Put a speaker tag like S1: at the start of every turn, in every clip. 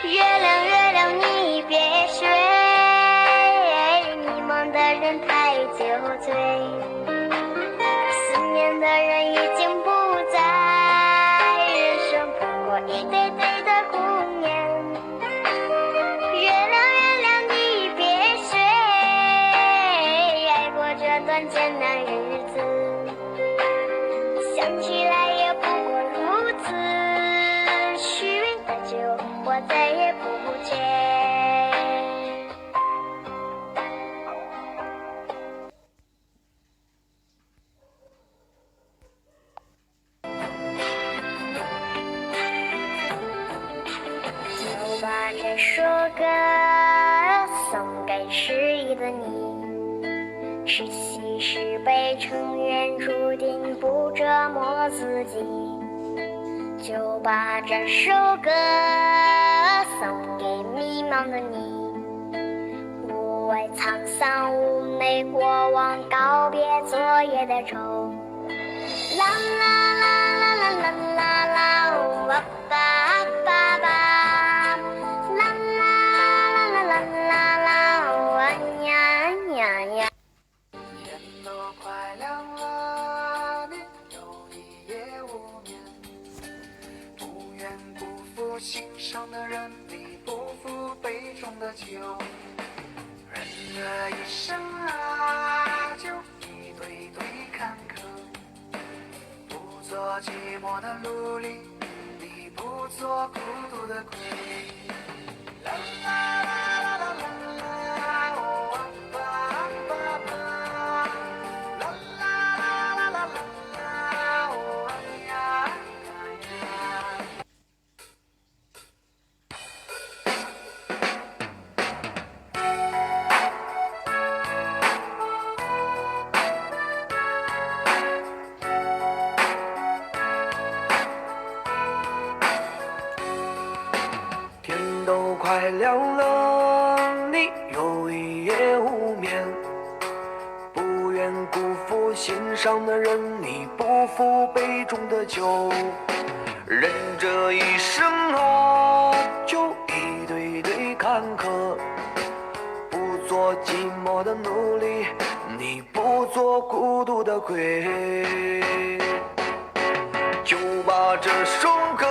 S1: 月亮月亮你别睡，迷茫的人太酒醉，思念的人已经不在，人生不过一堆堆的顾念。月亮月亮你别睡，爱过这段艰难日子，想起来也不过如此，虚伪的酒我再也不见。就把这首歌送给失意的你，是喜是悲，成缘注定不折磨自己。就把这首歌送给迷茫的你，无畏沧桑，无奈过往，告别昨夜的愁。啦啦啦啦啦啦啦啦，哇吧吧吧，啦啦啦啦啦啦啦，哇呀呀呀。
S2: 天都快亮了，你有一夜无眠，不愿辜负心上的人，你不负杯中的酒。人这一生啊，就一堆堆坎坷，不做寂寞的奴隶，你不做孤独的鬼。啦啦啦啦啦啦啦，哇吧吧吧，啦啦啦啦啦啦，哇呀呀呀。天都快亮了，你有一夜无眠，不愿辜负心上的人，你不负杯中的酒。人这一生啊，就一堆堆坎坷，不做寂寞的奴隶，你不做孤独的鬼。就把这首歌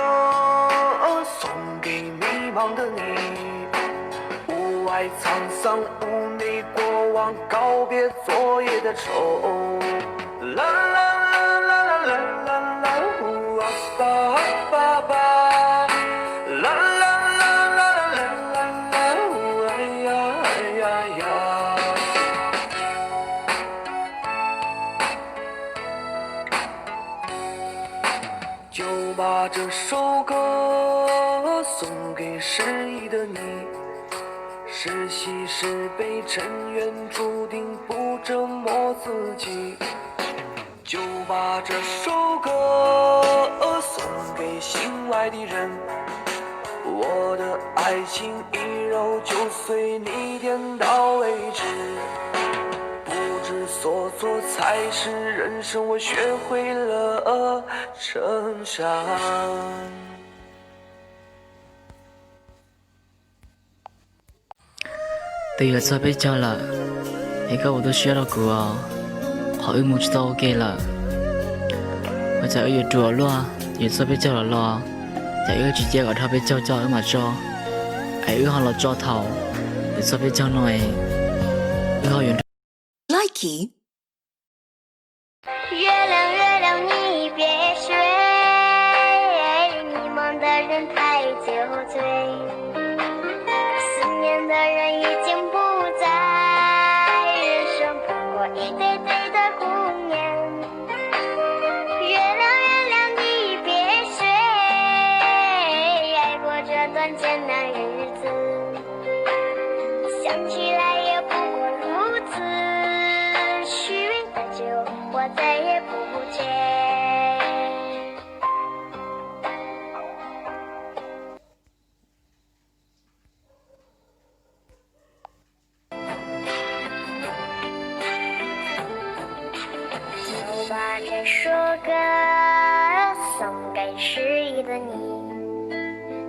S2: 送给迷茫的你，无爱沧桑，无你过往，告别昨夜的愁。啦啦啦啦啦啦啦啦，哇吧吧吧，啦啦啦啦啦啦啦，哎呀哎呀呀。就把这首歌送给失意的你，是喜是悲，尘缘注定不折磨自己。就把这首歌送给心爱的人，我的爱情一揉就碎，你点到为止。不知所措才是人生，我学会了成长。
S3: bây giờ sắp biết cho là thì các bạn tôi share được của họ yêu một số ok là bây giờ ở chùa luôn giờ sắp biết cho là lo giờ ở chỉ chơi ở thao biết cho mà cho ấy họ là cho thầu giờ sắp biết cho này họ dùng
S4: Likey
S1: 月亮月亮你别睡，迷茫的人太酒醉，思念的人已经不在，人生不过一堆堆的顾念。月亮月亮你别睡，爱过这段艰难日子，想起来也不过如此，虚伪的酒我再也不见。就把这首歌送给失意的你，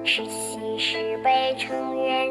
S1: 是喜是被成员。